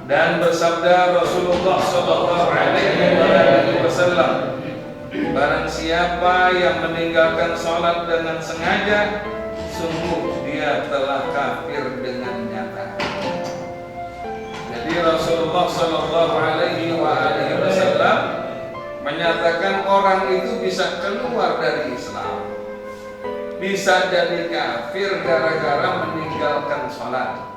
Dan bersabda Rasulullah sallallahu alaihi wasallam, barang siapa yang meninggalkan sholat dengan sengaja, sungguh dia telah kafir dengan nyata. Jadi Rasulullah sallallahu alaihi wasallam menyatakan orang itu bisa keluar dari Islam, bisa jadi kafir gara-gara meninggalkan sholat.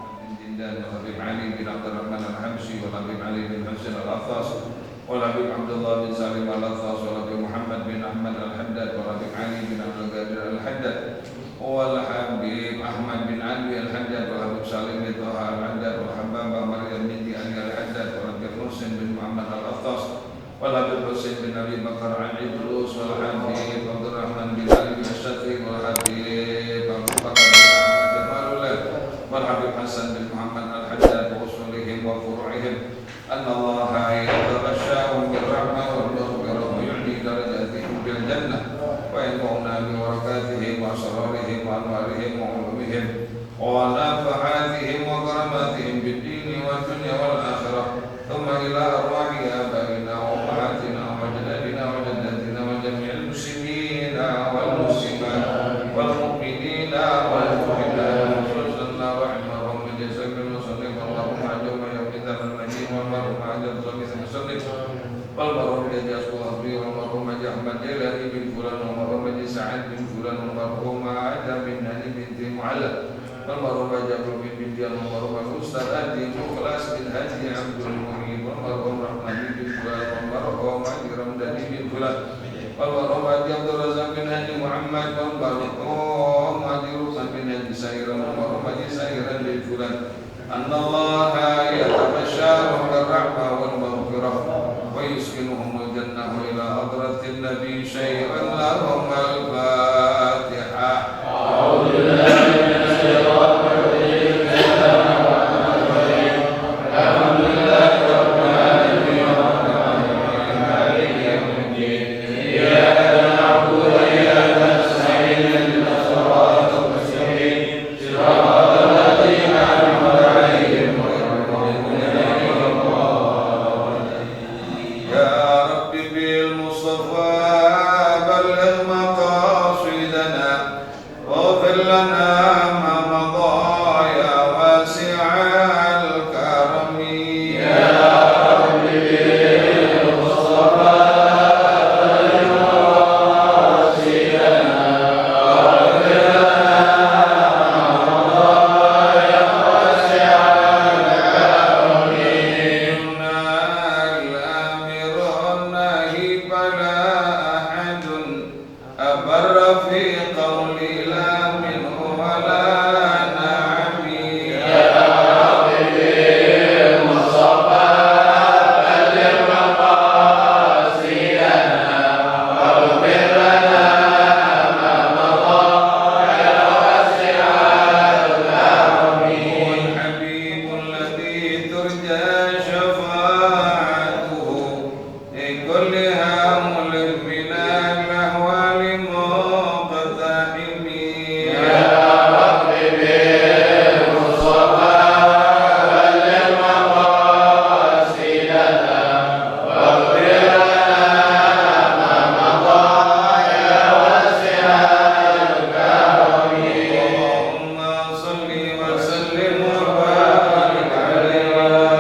Dan Habib Ali bin Abdul Rahman Al-Habsyi, wa Habib Ali bin Husain Al-Athas, wa Habib Abdullah bin Salim Al-Athas, wa Habib Muhammad bin Ahmad Al-Haddad, wa Habib Ali bin Abdul Qadir Al-Haddad, wa Habib Ahmad bin Ali Al-Haddad, wa Habib Salim bin Taha Al-Haddad, wa Habib Maryam binti Ali Al-Haddad, wa Habib Husain bin Muhammad Al-Athas, wa Habib Husain bin Abi Bakar Al-Idrus, wa Habib Abdul Rahman bin Ali bin Syatri, wa Habib Abu Bakar bin Ahmad Jamalullah, wa Habib Hasan bin Muhammad Al-Haddad, wa usulihim wa furu'ihim, anna Allah yataghashshahum bir-rahmah wal maghfirah wa yu'li darajatihim bil jannah wa yanfa'una bi barakatihim wa asrarihim wa anwarihim wa ulumihim wa nafahatihim wa karamatihim bid dini wa dunya wal akhirah. Thumma ila arwahi abaina wa ummahatina wa jadadina wa jaddatina wa jami'il muslimina wal muslimat wal mu'minina wal mu'minat sallallahu alaihi wa sallam. Allahumma ajurna ya kitab al-majid wa marhum ajab sallallahu wal marhum Jaz Qadri wa marhum Ahmad Jalani bin Fulan wa marhum Sa'ad bin Fulan wa marhum Adam bin Nani binti Mu'alla wal marhum Jabir bin Bidian wa marhum Ustaz Adi Mukhlas bin Haji Abdul Muhib wa marhum Rahmani bin Fulan wa marhum Haji Ramdani bin Fulan wal marhum Haji Abdul Razak bin Haji Muhammad wa marhum Haji Rukan bin Haji Sairan wa marhum Haji Sairan bin Fulan. Anna Allah yataghashshahum bir-rahmah wal maghfirah wa yuskinuhumul jannah wa ila hadratin nabi syai'an lahum al-Fatihah. A'udzu billahi minasy syaithanir rajim. Alhamdulillahi rabbil alamin arrahmanir rahim maliki yaumiddin. Iyyaka na'budu wa iyyaka nasta'in ihdinas siratal mustaqim siratal ladzina an'amta 'alaihim ghairil maghdubi 'alaihim waladdallin. Ya Rabbi bil Mustafa balligh maqasidana waghfir lana ma madha ya wasi'al karami. Ya Rabbi bil Mustafa balligh maqasidana waghfir lana ma madha ya wasi'al karami. Inna al-amirun nahi fala ahadun abarra fi qawli la minhu wa la na'ami. Ya Rabbi bil Mustafa balligh maqasidana waghfir lana ma madha ya wasi'al karami. Wal habibul ladzi turja syafa'atuhu li kulli hamulin minal ahwali muqtahimi. Ya Rabbi bil Mustafa balligh maqasidana waghfir lana ma madha ya wasi'al karami. Allahumma salli wa sallim wa barik alaihi wa ala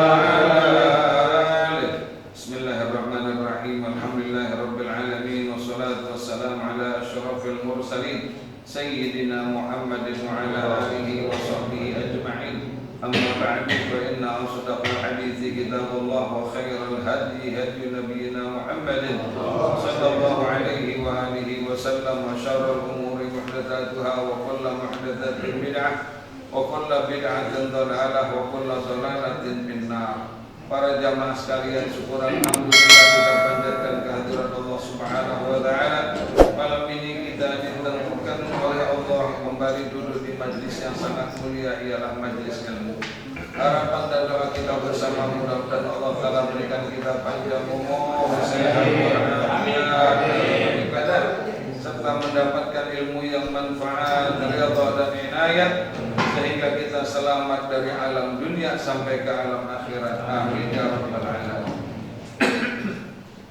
alihi. Bismillahirrahmanirrahim. Alhamdulillahi rabbil alamin wassalatu wassalamu ala asyrafil mursalin sayyidina Muhammadin wa ala alihi wa sahbihi ajma'in. Amma ba'du fa inna asdaqal hadithi kitabullah wa khairal hadi hadi nabiyyina Muhammadin sallallahu alaihi wa alihi wa sallam wa syarrul umuri muhdatsatuha wa kullu muhdatsatin bid'ah wa kullu bid'atin dhalalah wa kullu dhalalatin finnar. Para jamaah sekalian, syukur alhamdulillah kita panjatkan kehadirat Allah Subhanahu wa taala. Malam ini kita ditemukan oleh Allah kembali duduk di majlis yang sangat mulia, ialah majlis ilmu. Harapan dan doa kita bersama, mudah-mudahan Allah Ta'ala berikan kita panjang umur, sehat walafiat, serta mendapatkan ilmu yang manfaat, ridha dan inayat, sehingga kita selamat dari alam dunia sampai ke alam akhirat. Amin ya rabbal alamin.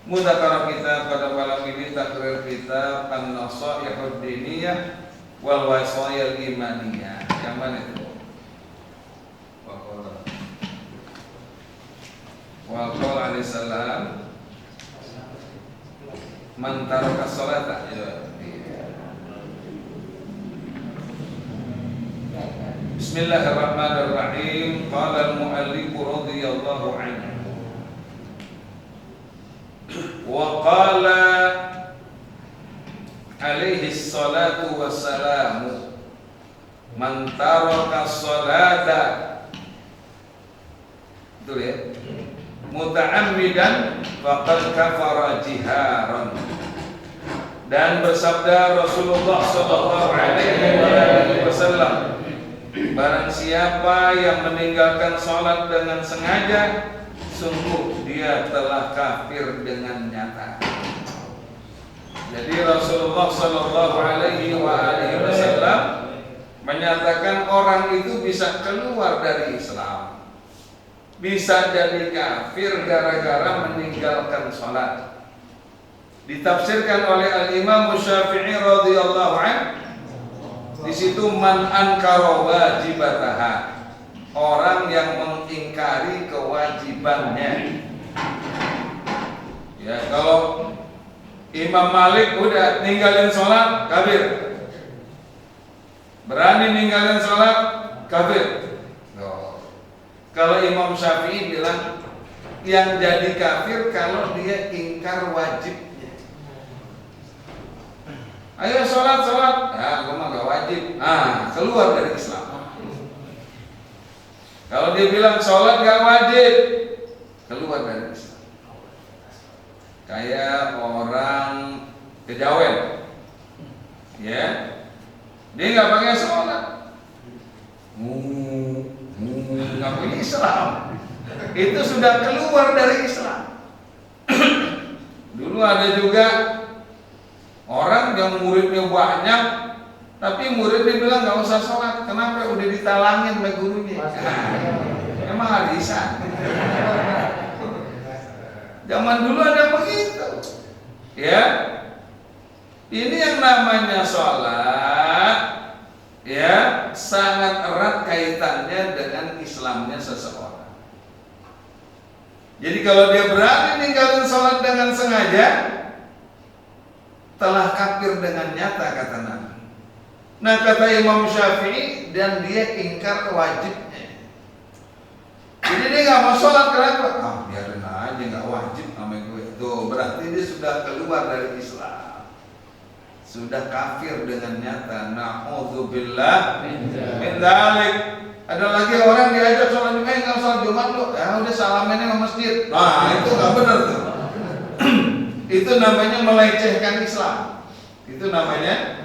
Mudzakarah kita pada malam ini takrir kita An-Nasaihud Diniyah wal Wasaiyal Imaniyah. Yang mana itu? Wa qala alaihi salam man taraka sholata. Bismillahirrahmanirrahim. Qala al-mu'allif radhiyallahu anhu wa qala alaihi salatu wassalamu man taraka sholata, betul ya, muta'ammidan faqad kafara jiharan. Dan bersabda Rasulullah sallallahu alaihi wasallam, barang siapa yang meninggalkan sholat dengan sengaja, sungguh dia telah kafir dengan nyata. Jadi Rasulullah sallallahu alaihi wasallam menyatakan orang itu bisa keluar dari Islam, bisa jadi kafir gara-gara meninggalkan sholat. Ditafsirkan oleh Al-Imam Syafi'i radhiyallahu anhu, di situ man ankara wajibataha, orang yang mengingkari kewajibannya. Ya, kalau Imam Malik udah ninggalin sholat, kafir. Berani ninggalin sholat, kafir. Kalau Imam Syafi'i bilang yang jadi kafir kalau dia ingkar wajibnya. Ayo sholat, ya gue mah gak wajib, keluar dari Islam. Kalau dia bilang sholat gak wajib, keluar dari Islam. Kayak orang kejawen, ya, dia nggak pakai sholat, nggak punya Islam, itu sudah keluar dari Islam. Dulu ada juga orang yang muridnya banyak, tapi muridnya bilang nggak usah sholat. Kenapa? Udah ditalangin oleh gurunya. Emang hadisan. Zaman dulu ada begitu. Ya, ini yang namanya sholat, ya, sangat erat kaitannya dengan Islamnya seseorang. Jadi kalau dia berani ninggalin sholat dengan sengaja, telah kafir dengan nyata, kata Nabi. Nah, kata Imam Syafi'i, dan dia ingkar wajibnya. Jadi dia nggak mau sholat, kenapa? Biarin aja, nggak wajib sama gue. Tuh, berarti dia sudah keluar dari Islam, sudah kafir dengan nyata. Na'udzubillah min dzalik. Ada lagi orang diajak sholat Jumat, nggak sholat Jumat lo, ya udah salamannya ke masjid. Nah, itu nggak benar tuh. Itu namanya melecehkan Islam. Itu namanya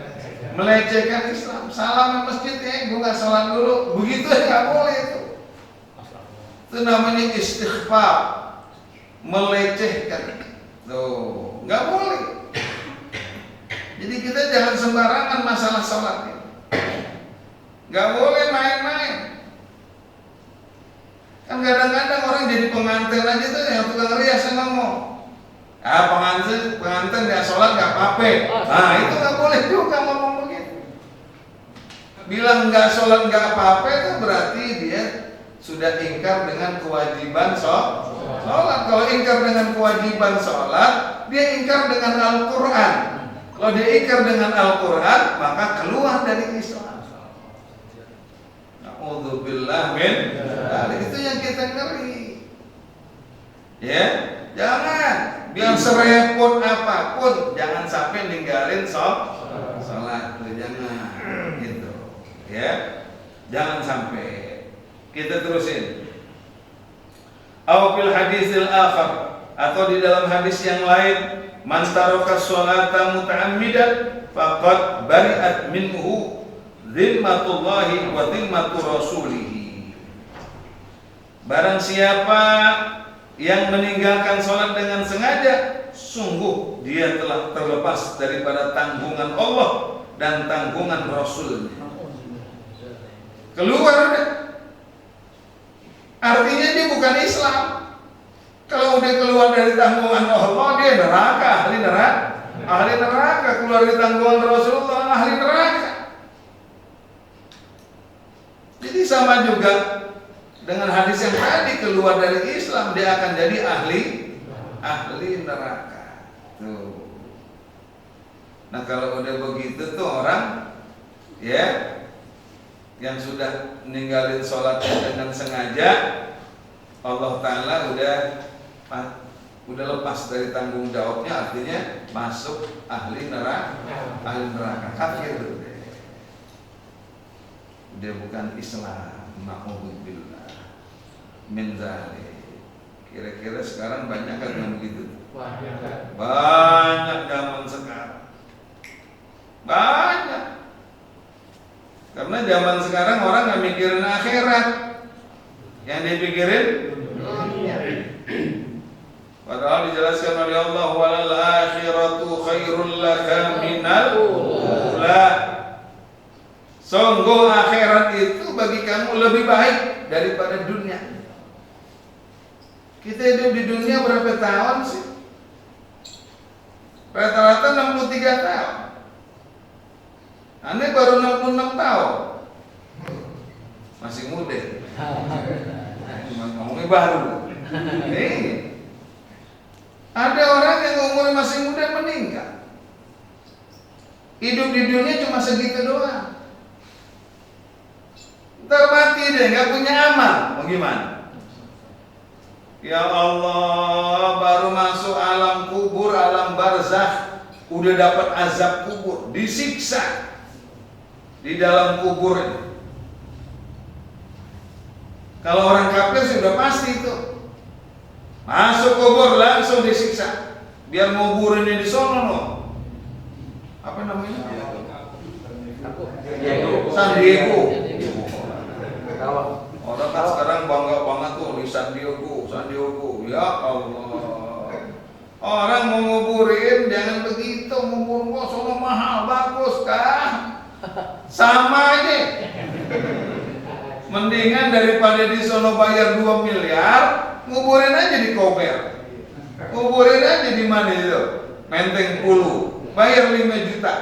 melecehkan Islam. Salam ke masjid, ya, gue nggak sholat dulu. Begitu ya nggak boleh itu. Itu namanya istighfar, melecehkan. Tuh, nggak boleh. Jadi kita jangan sembarangan masalah sholat ini. Nggak boleh main-main. Kan kadang-kadang orang jadi pengantin aja tuh yang tukang rias yang ngomong, pengantin nggak sholat nggak apa-apa. Nah, itu nggak boleh juga ngomong begitu. Bilang nggak sholat nggak apa-apa itu berarti dia sudah ingkar dengan kewajiban sholat. Kalau ingkar dengan kewajiban sholat, dia ingkar dengan Al-Quran. Kalau dia ingkar dengan Al-Quran, maka keluar dari Islam. Na'udzubillah min dzalik. Itu yang kita ngeri. Ya, jangan. Biar serepot apapun, jangan sampai ninggalin sholat. Jangan, gitu. Ya, jangan sampai. Kita terusin. Aw fil hadisil akhar, atau di dalam hadis yang lain, man taraka sholata muta'ammidan faqad bari'at minhu zimmatullahi wa zimmatu rasulih. Barang siapa yang meninggalkan sholat dengan sengaja, sungguh dia telah terlepas daripada tanggungan Allah dan tanggungan Rasulnya. Keluar udah. Artinya dia bukan Islam. Kalau udah keluar dari tanggungan Allah, dia neraka, ahli neraka. Ahli neraka, keluar dari tanggungan Rasulullah, ahli neraka. Jadi sama juga dengan hadis yang tadi, keluar dari Islam dia akan jadi ahli neraka. Tuh. Nah kalau udah begitu tuh orang ya yang sudah ninggalin sholatnya dengan sengaja, Allah Ta'ala udah lepas dari tanggung jawabnya, artinya masuk ahli neraka, kafir udah bukan Islam. Na'udzubillah min dzalik. Kira-kira sekarang banyak kan yang begitu? Banyak zaman sekarang. Banyak. Karena zaman sekarang orang nggak mikirin akhirat, yang dipikirin dunia. Padahal dijelaskan oleh Allah, walal akhiratu khairul laka minal ula. Sungguh akhirat itu bagi kamu lebih baik daripada dunia. Kita hidup di dunia berapa tahun sih? Rata-rata 63 tahun. Anda baru 66 tahun. Masih muda. Ngomongnya baru. Ada orang yang umurnya masih muda meninggal. Hidup di dunia cuma segitu doang. Ntar mati deh, gak punya amal. Mau gimana? Ya Allah, baru masuk alam kubur, alam barzakh, udah dapat azab kubur, disiksa di dalam kubur. Kalau orang kafir sudah pasti itu, masuk kubur langsung disiksa. Biar nguburinnya di sono loh. Apa namanya? San Diego. Orang kan sekarang bangga banget tuh di San Diego. Ya Allah. Orang mau nguburin jangan begitu, ngubur kok sono mahal, bagus kah? Sama aja. Mendingan daripada di sono bayar 2 miliar, nguburin aja di Kober. Nguburin aja di mana itu? Menteng Pulu. Bayar 5 juta.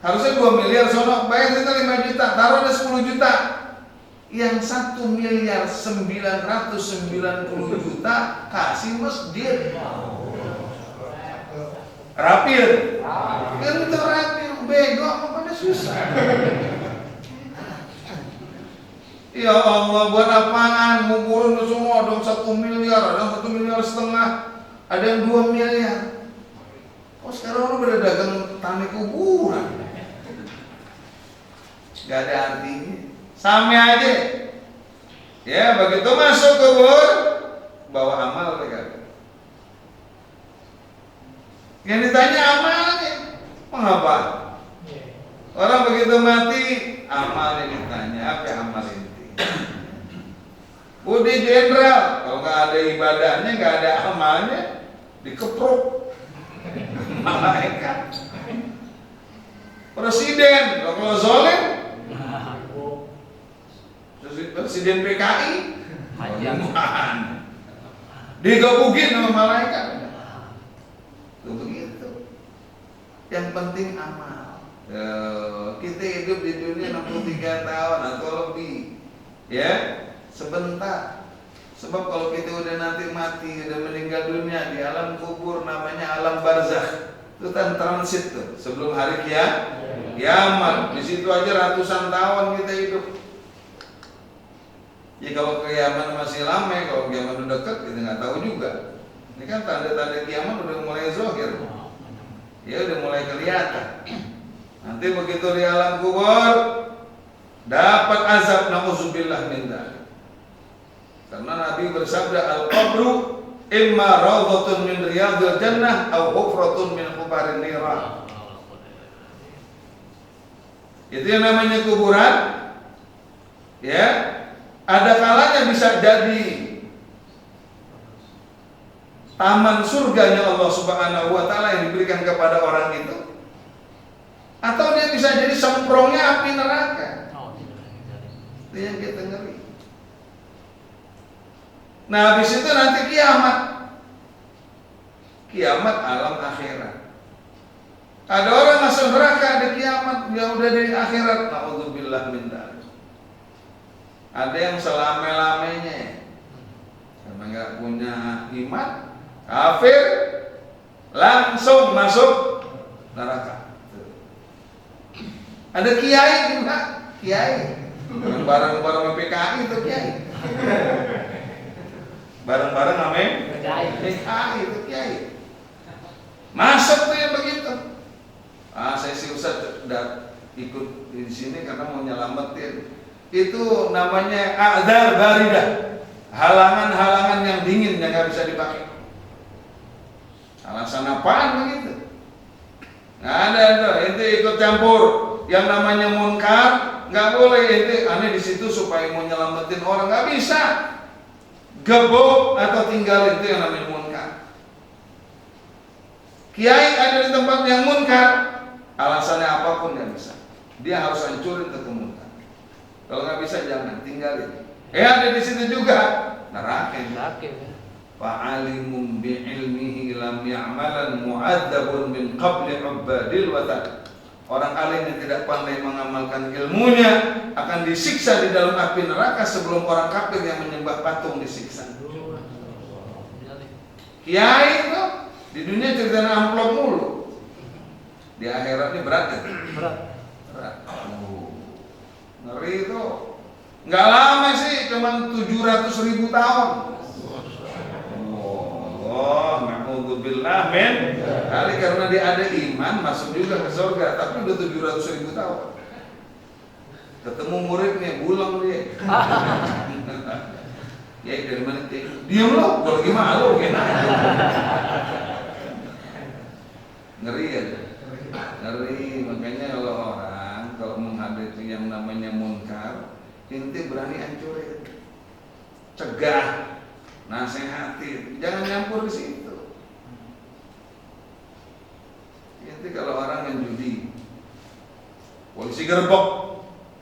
Harusnya 2 miliar sono, bayar kita 5 juta, taruh ada 10 juta. Yang 1 miliar 990 juta kasih masjid. Rapil. Itu rapil, bego apa pada susah. Ya Allah, buat apaan nguburin semua? Ada 1 miliar, ada 1,5 miliar, ada yang 2 miliar. Oh sekarang orang pada dagang tanah kuburan. Gak ada artinya. Sama aja. Ya begitu masuk kubur, bawa amal mereka. Yang ditanya amalnya, mengapa? Orang begitu mati, amalnya ditanya, apa amal inti? Budi jenderal, kalau nggak ada ibadahnya, nggak ada amalnya, dikepruk malaikat. Presiden, kalau zolim, Presiden PKI, digebukin sama malaikat. Tuh begitu. Yang penting amal. Kita hidup di dunia 63 tahun atau lebih, ya sebentar. Sebab kalau kita udah nanti mati, udah meninggal dunia di alam kubur, namanya alam barzakh. Itu kan transit tuh sebelum hari kiamat. Di situ aja ratusan tahun kita hidup. Ya kalau kiamat masih lama, kalau kiamat udah dekat kita nggak tahu juga. Ini kan tanda-tanda kiamat udah mulai zahir. Ya udah mulai kelihatan. Nanti begitu di alam kubur dapat azab, na'udzubillah min dzalik. Karena Nabi bersabda, al-qabru imma rawdatun min riyadil jannah aw hufratun min hufarin niran. Itu yang namanya kuburan. Ya, ada kalanya bisa jadi taman surganya Allah Subhanahu wa taala yang diberikan kepada orang itu, atau dia bisa jadi semprongnya api neraka. Itu yang kita ngeri. Nah habis itu nanti kiamat. Kiamat alam akhirat. Ada orang masuk neraka di kiamat, ya udah dari akhirat. Na'udzubillah min dzalik. Ada yang selame-lamenya karena nggak punya iman, kafir, langsung masuk neraka. Ada kiai juga, kiai. Bareng-bareng PKI itu kiai. Bareng-bareng namanya PKI itu kiai. Masuk tuh yang begitu. Saya si Ustaz ikut di sini karena mau nyelamatin. Itu namanya a'dzar baridah. Halangan-halangan yang dingin yang nggak bisa dipakai. Alasan apaan begitu? Nggak ada tuh. Itu ikut campur yang namanya munkar, nggak boleh. Itu aneh di situ supaya mau nyelamatin orang nggak bisa. Gebuk atau tinggal itu yang namanya munkar. Kiai ada di tempat yang munkar, alasannya apapun nggak bisa. Dia harus hancurin itu munkar. Kalau nggak bisa jangan tinggalin. Ada di situ juga neraka. Fa'alimun bi'ilmihi lam ya'malan mu'adzabun min qabli ubadil watan. Orang alim yang tidak pandai mengamalkan ilmunya akan disiksa di dalam api neraka sebelum orang kafir yang menyembah patung disiksa. Kiai itu di dunia cerita amplop mulu. Di akhirat ini berat ya? Berat. Ngeri itu. Nggak lama sih, cuma 700.000 tahun. Na'udzubillah min. Kali karena dia ada iman masuk juga ke surga, tapi udah 700.000 tahun. Ketemu muridnya, bulang dia. Ya dari mana dia? Diam lo, gua lagi malu kena. Ngeri ya. Ngeri, makanya kalau menghadapi yang namanya munkar, inti berani hancurin, cegah, nasihatin, jangan nyampur ke situ. Inti kalau orang yang judi, polisi gerbek,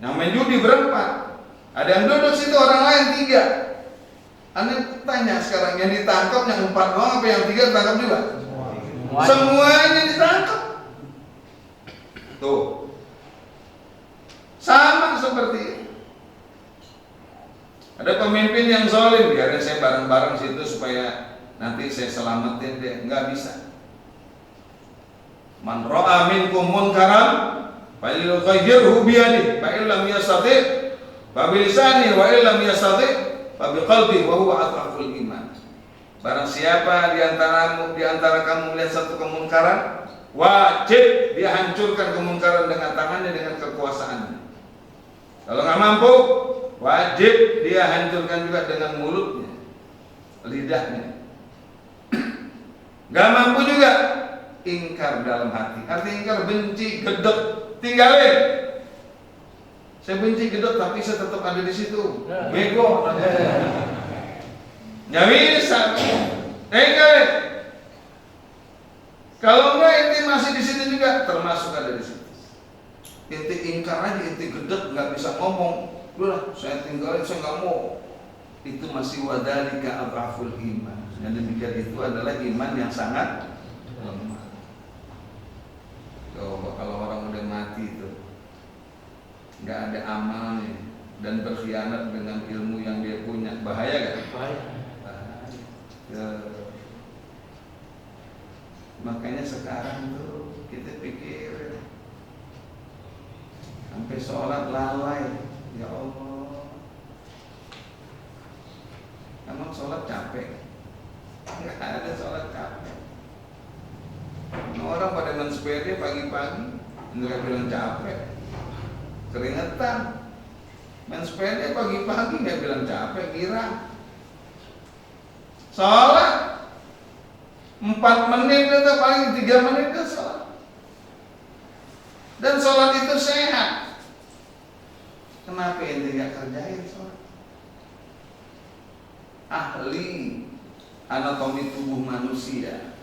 yang main judi berempat, ada yang duduk situ orang lain 3. Anda tanya sekarang yang ditangkap yang 4 doang apa yang 3 ditangkap juga? Semuanya ditangkap. Tuh, sama seperti itu. Ada pemimpin yang zalim, biarin saya bareng-bareng situ supaya nanti saya selamatin dia. Nggak bisa. Man ra'a minkum munkaran falyughayyirhu bi yadihi, fa illam yastati' fa bi lisanihi, wa illam yastati' fa bi qalbihi wa huwa adhaful iman. Barang siapa di antara kamu melihat satu kemungkaran, wajib dia hancurkan kemungkaran dengan tangannya, dengan kekuasaannya. Kalau nggak mampu, wajib dia hancurkan juga dengan mulutnya, lidahnya. Gak mampu juga, ingkar dalam hati. Arti ingkar, benci, gedek, tinggalin. Saya benci, gedek, tapi saya tetap ada di situ. Bego. Nggak bisa. Tinggalin. Kalau enggak, inti masih di situ juga, termasuk ada di situ. Inti ingkar aja, inti gedek, nggak bisa ngomong. Udah, saya tinggalin, saya nggak mau. Itu masih wadhalika adhaful iman. Yang demikian itu adalah iman yang sangat lemah. Kalau orang udah mati itu nggak ada amalnya dan berkhianat dengan ilmu yang dia punya, bahaya gak? Bahaya. Makanya sekarang tuh kita pikir sampai sholat lalai. Ya Allah, emang sholat capek? Nggak ada sholat capek. Orang pada main sepeda pagi-pagi, nggak bilang capek, keringetan. Main sepeda pagi-pagi nggak bilang capek, girang. Sholat 4 menit itu paling 3 menit itu sholat. Dan sholat itu sehat. Kenapa ente nggak kerjain sholat? Ahli anatomi tubuh manusia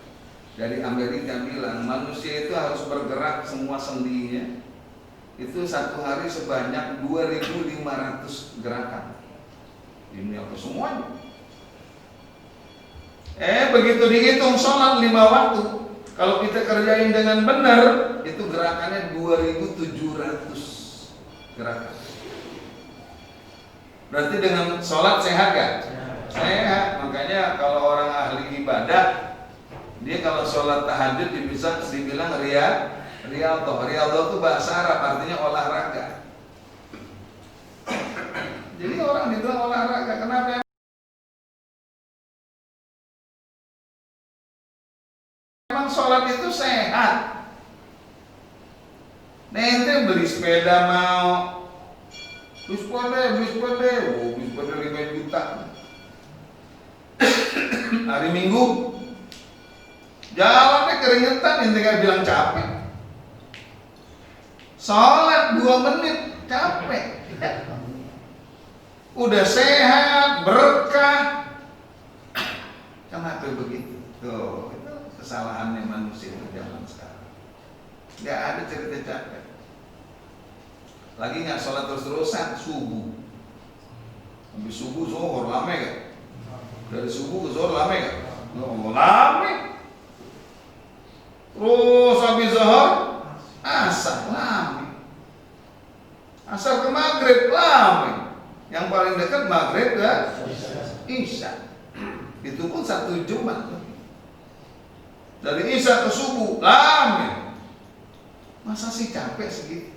dari Amerika bilang manusia itu harus bergerak semua sendinya itu satu hari sebanyak 2.500 gerakan. Ini apa semuanya? Begitu dihitung sholat 5 waktu, kalau kita kerjain dengan benar, itu gerakannya 2.700 gerakan. Berarti dengan sholat sehat kan? Sehat. Makanya kalau orang ahli ibadah, dia kalau sholat tahajud bisa dibilang riyadhah. Riyadhah itu bahasa Arab, artinya olahraga. Jadi orang dibilang olahraga, kenapa? Memang sholat itu sehat. Nanti beli sepeda mau, beli sepeda 5 juta. Hari Minggu jalannya keringetan, ente gak bilang capek. Sholat 2 menit capek. Udah sehat, berkah. Kenapa begitu? Tuh, itu kesalahannya manusia zaman sekarang. Gak ada cerita capek. Lagi gak sholat terus-terusan, subuh. Habis subuh zuhur, lama gak? Dari subuh ke zuhur lama gak? Lama. Terus habis zuhur, asar lama. Asar ke maghrib lama. Yang paling dekat maghrib ke isya. Itu pun 1 Jumat. Dari isya ke subuh lama. Masa sih capek segitu?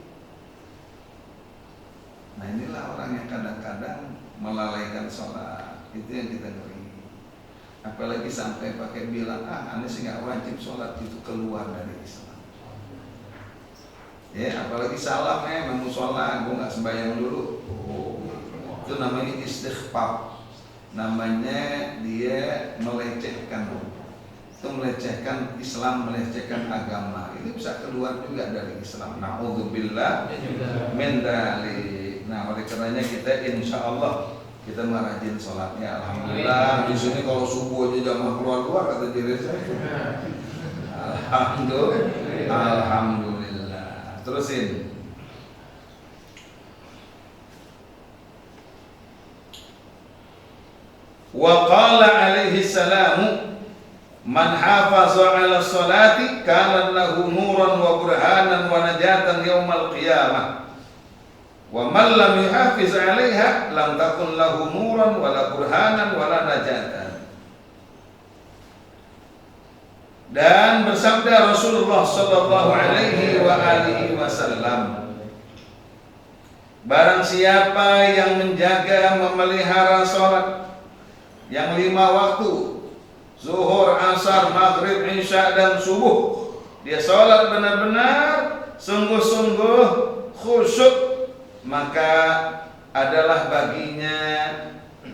Nah inilah orang yang kadang-kadang melalaikan sholat. Itu yang kita ngeri. Apalagi sampai pakai bilang, aneh sih gak wajib sholat, itu keluar dari Islam. Ya, apalagi salam mau sholat, gue gak sembahyang dulu. Itu namanya istighfar. Namanya dia melecehkan. Itu melecehkan Islam, melecehkan agama. Itu bisa keluar juga dari Islam. Na'udzubillah min dzalik. Nah, oleh karenanya kita insya Allah kita merajin sholatnya. Alhamdulillah. Di sini kalau subuh aja jamaah keluar kata diri saya. Alhamdulillah. Terusin. Wa qala alaihi salamu man hafaza ala sholati kana lahu nuran wa burhanan wa najatan yaumal qiyamah. Wa man lam yuhafiz 'alaiha lam takun lahu nuran wala burhanan wala najatan. Dan bersabda Rasulullah sallallahu alaihi wa alihi wasallam, barang siapa yang menjaga memelihara salat yang 5 waktu, zuhur, asar, maghrib, isya dan subuh, dia salat benar-benar sungguh-sungguh khusyuk, maka adalah baginya,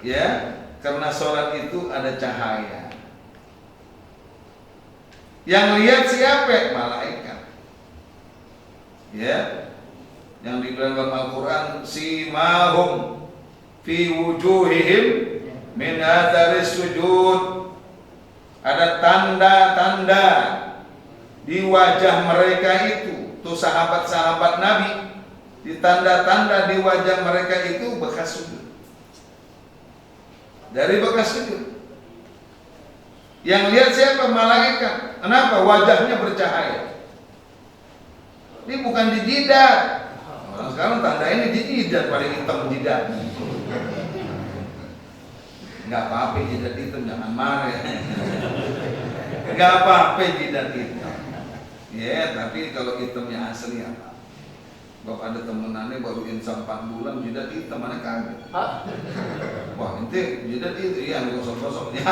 ya, karena sholat itu ada cahaya. Yang lihat siapa? Malaikat. Ya, yang dibilang dalam Al-Quran, simahum fi wujuhihim min atharis sujud. Ada tanda-tanda di wajah mereka itu. Tuh sahabat-sahabat Nabi, di tanda-tanda di wajah mereka itu bekas sujud. Dari bekas sujud. Yang lihat siapa? Malaikat. Kenapa? Wajahnya bercahaya. Ini bukan di jidat. Orang sekarang tanda ini di jidat, paling hitam jidat. Enggak apa-apa jidat hitam, jangan marah ya. Enggak apa-apa jidat hitam. Ya, tapi kalau hitamnya asli apa? Bapak ada temenannya baru insya 4 bulan jidat hitam, mana kaget. Wah, ente jidat itu iya gosok-gosoknya.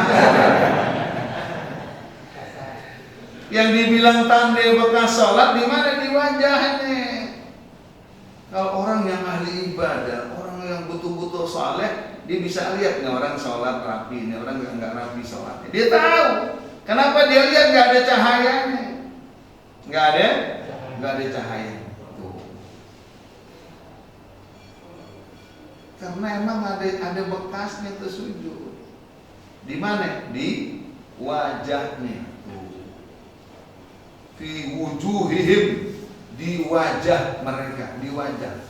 Yang dibilang tanda bekas sholat di mana? Di wajahnya. Kalau orang yang ahli ibadah, orang yang betul-betul saleh, dia bisa lihat nih orang sholat rapi, nih orang nggak rapi sholatnya. Dia tahu. Kenapa dia lihat nggak ada cahayanya? Nggak ada cahaya. Karena emang ada bekasnya tersujud. Di mana? Di wajahnya. Fi wujuhihim, di wajah mereka, di wajah.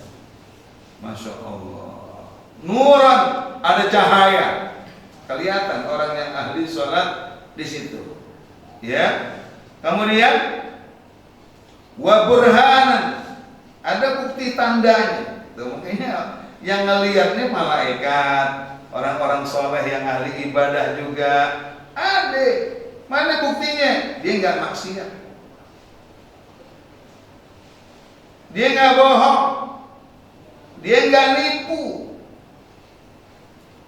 Masya Allah. Nuran, ada cahaya. Kelihatan orang yang ahli sholat di situ. Ya. Kemudian wa burhanan, ada bukti tandanya. Tuh, makanya yang ngelihatnya malaikat, orang-orang soleh yang ahli ibadah juga. Ada. Mana buktinya? Dia nggak maksiat. Dia nggak bohong. Dia nggak nipu.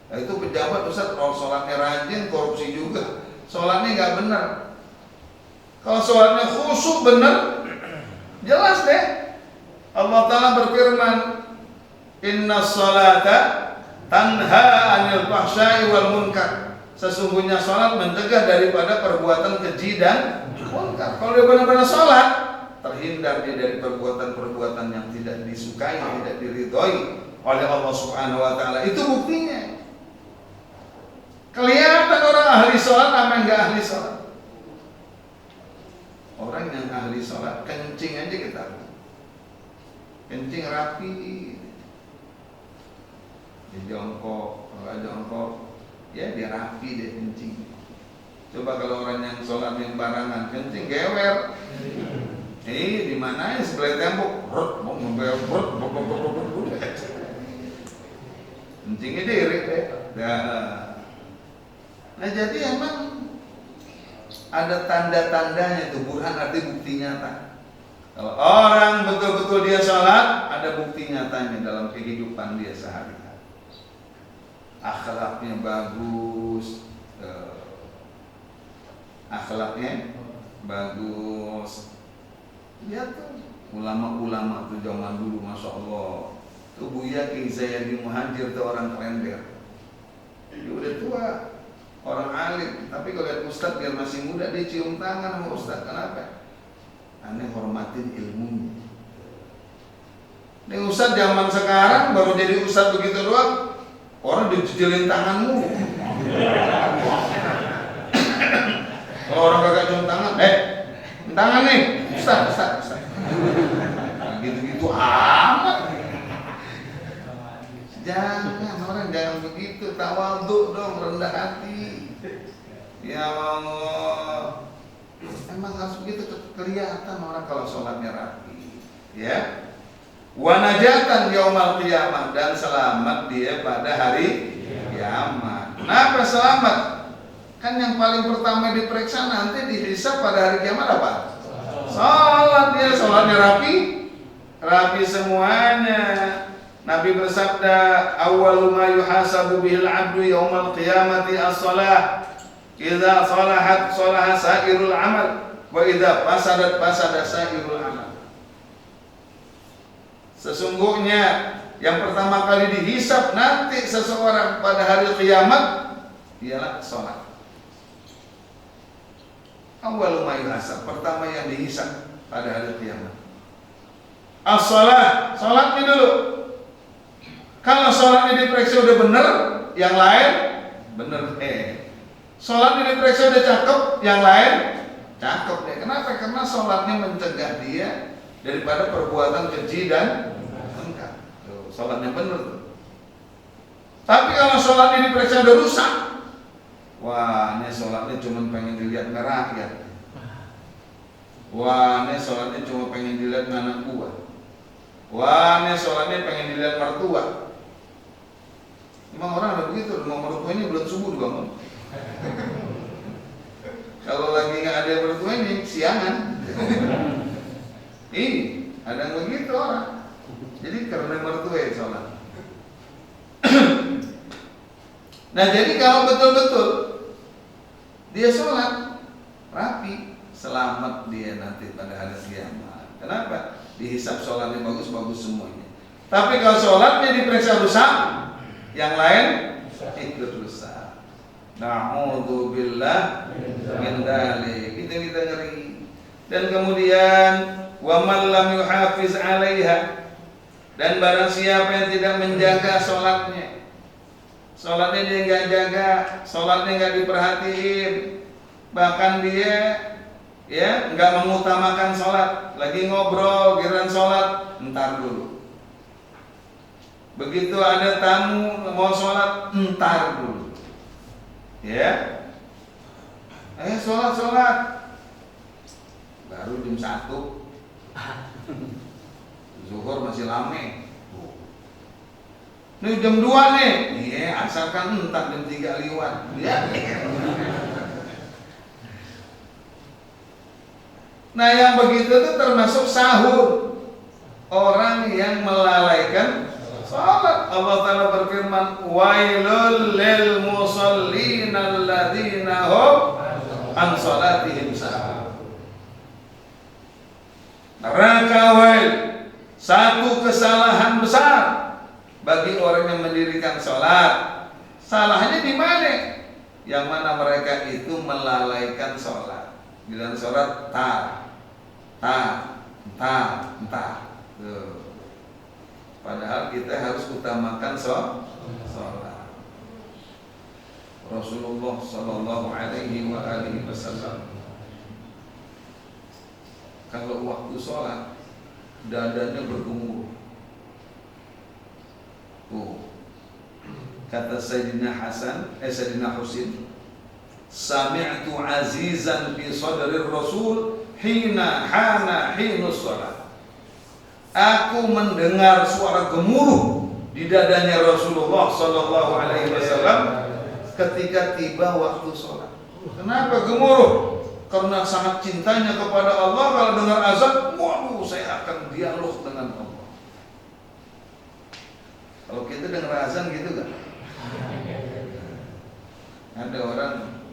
Nah, itu pejabat Ustaz, kalau sholatnya rajin, korupsi juga. Sholatnya nggak benar. Kalau sholatnya khusyuk benar, jelas deh. Allah Ta'ala berfirman, Inna sholata tanha anil fahsya'i wal munkar. Sesungguhnya sholat mencegah daripada perbuatan keji dan munkar. Kalau dia benar-benar sholat, terhindar dia dari perbuatan-perbuatan yang tidak disukai, tidak diridhoi oleh Allah Subhanahu wa Ta'ala. Itu buktinya. Kelihatan orang ahli sholat sama yang nggak ahli sholat. Orang yang ahli sholat kencing aja kita, kencing rapi, dia jongkok, kalau jongkok, ya dia rapi dia kencing. Coba kalau orang yang sholat yang barangan kencing gewer. Di mana ya sebelah tembok, kencingnya diri deh. Nah jadi emang ada tanda-tandanya itu, burhan arti bukti nyata. Kalau orang betul-betul dia sholat, ada bukti nyatanya dalam kehidupan dia sehari-hari. Akhlaknya bagus, akhlaknya bagus. Ya tuh ulama-ulama tuh zaman dulu, masya Allah. Tuh Buya Ki Zaidi Muhajir tuh orang kalender. Dia udah tua, orang alim, tapi kalau lihat ustadz biar masih muda dia cium tangan sama ustadz. Kenapa? Aneh hormatin ilmunya. Ini ustadz zaman sekarang baru jadi ustadz begitu doang, orang dijejelin tanganmu. Kalau orang kagak cium tangan, tangan nih, ustadz. Gitu-gitu amat. Jangan, orang jangan begitu, tawadhu dong, rendah hati. Ya Allah, emang harus begitu kelihatan orang kalau sholatnya rapi. Ya, wa najatan yaumal qiyamah, dan selamat dia pada hari kiamat. Kenapa selamat? Kan yang paling pertama diperiksa nanti dihisab pada hari kiamat apa? Sholat dia, sholatnya rapi semuanya. Nabi bersabda, awwalu ma yuhasabu bihil 'abdu yaumal qiyamati as-shalah. Idza salahat salaha sairul amal, wa idza fasadat fasada sairul amal. Sesungguhnya yang pertama kali dihisab nanti seseorang pada hari kiamat ialah salat. Awwalu ma yuhasab, pertama yang dihisab pada hari kiamat. As-shalah, salatnya dulu. Kalau sholatnya diperiksa udah bener, yang lain bener. Sholatnya diperiksa udah cakep, yang lain cakep deh. Kenapa? Karena sholatnya mencegah dia daripada perbuatan keji dan munkar. Sholatnya bener tuh. Tapi kalau sholatnya diperiksa udah rusak, wah ini sholatnya cuma pengen dilihat merakyat. Wah ini sholatnya cuma pengen dilihat anak buah. Wah ini sholatnya pengen dilihat mertua. Emang orang ada begitu, rumah mertuanya belum subuh dibangun. Kalau lagi nggak ada mertuanya, siangan. Ada yang begitu orang. Jadi karena mertua ya sholat. Nah jadi kalau betul-betul dia sholat rapi, selamat dia nanti pada hari kiamat. Kenapa? Dihisab sholatnya bagus-bagus semuanya. Tapi kalau sholatnya diperiksa rusak, yang lain ikut rusak. Na'udzubillah min dzalik. Itu kita ngeri. Dan kemudian wa man lam yuhafiz 'alaiha, dan barang siapa yang tidak menjaga sholatnya, sholatnya dia nggak jaga, sholatnya nggak diperhatiin, bahkan dia ya nggak mengutamakan sholat, lagi ngobrol giliran sholat, entar dulu. Begitu ada tamu mau sholat, entar dulu. Ya, Sholat. Baru jam 1. Zuhur masih lame. Nih jam 2 nih. Iya, asalkan entar jam 3 lewat. Ya. Nah, yang begitu itu termasuk sahur. Orang yang melalaikan salat. Allah Ta'ala berfirman, wailul lil musallin alladzina hum an salatihim sahun. Neraka wail, satu kesalahan besar bagi orang yang mendirikan salat. Salahnya di mana? Yang mana mereka itu melalaikan salat. Di dalam salat entah. Padahal kita harus utamakan sholat. Rasulullah Sallallahu Alaihi Wasallam kalau waktu sholat dadanya bergemuruh. Kata Sayyidina Husin, sami'tu azizan fi sadri Rasul hinus sholat. Aku mendengar suara gemuruh di dadanya Rasulullah Sallallahu Alaihi Wasallam ketika tiba waktu sholat. Kenapa gemuruh? Karena sangat cintanya kepada Allah. Kalau dengar azan, waduh, saya akan dialog dengan Allah. Kalau kita dengar azan gitu kan? Ada orang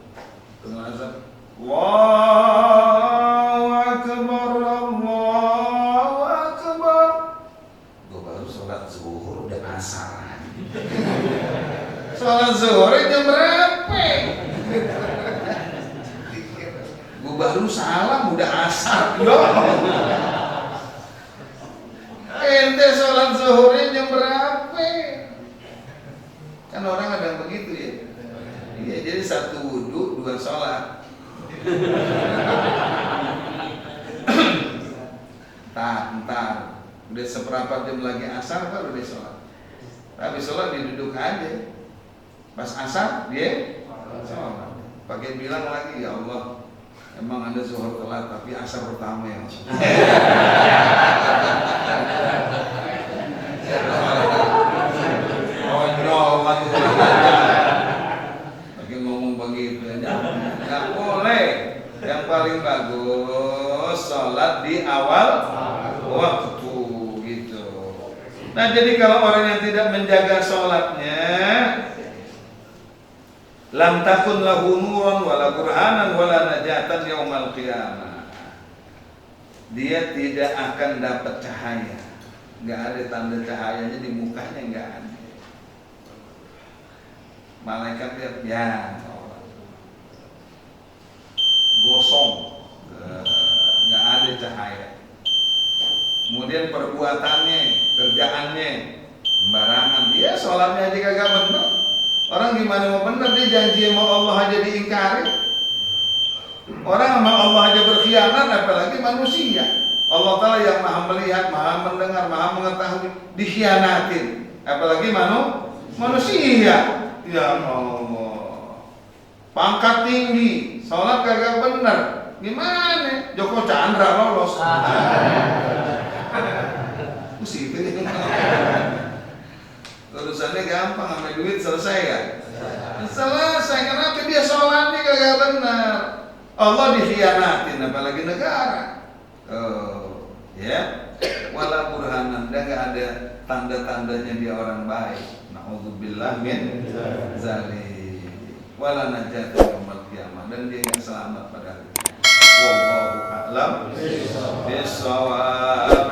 dengar azan, Allahu Akbar, Allahu Akbar. Gue baru sholat zuhur udah asar. Sholat zuhur jam berapa? Gue baru salam udah asar. Ente sholat zuhurnya jam berapa? Kan orang ada yang begitu ya. Iya, jadi satu wudhu, 2 sholat. Entar udah seperempat jam lagi asar baru dia sholat. Tapi sholat dia duduk aja. Pas asar dia sholat. Pakai bilang lagi, ya Allah, emang Anda zuhur telat tapi asar pertama yang sholat. Pakai ngomong begitu aja. Nggak boleh. Yang paling bagus sholat di awal waktu gitu. Nah, jadi kalau orang yang tidak menjaga sholatnya, lam takun lahu nuran wala burhanan wala najatan yaumal qiyamah. Dia tidak akan dapat cahaya. Enggak ada tanda cahayanya di mukanya, enggak ada. Malaikat lihat, ya gosong, enggak ada cahaya. Kemudian perbuatannya, kerjaannya sembarangan. Dia sholatnya aja kagak benar. Orang gimana mau benar, dia janji sama Allah aja diingkari. Orang sama Allah aja berkhianat, apalagi manusia. Allah Ta'ala yang maha melihat, maha mendengar, maha mengetahui, dikhianatin. Apalagi manusia. Ya Allah, pangkat tinggi, sholat kagak benar. Gimana? Joko Chandra lolos. Situ urusannya gampang, sama duit selesai ya? Selesai. Kenapa dia sholatnya kagak benar? Allah dikhianatin, apalagi negara. Ya, wala burhanan, dan nggak ada tanda-tandanya dia orang baik. Na'udzubillah min zalik. Wala najata yaumal qiyamah, dan dia yang selamat pada hari kiamat. Wallahu a'lam bishawab.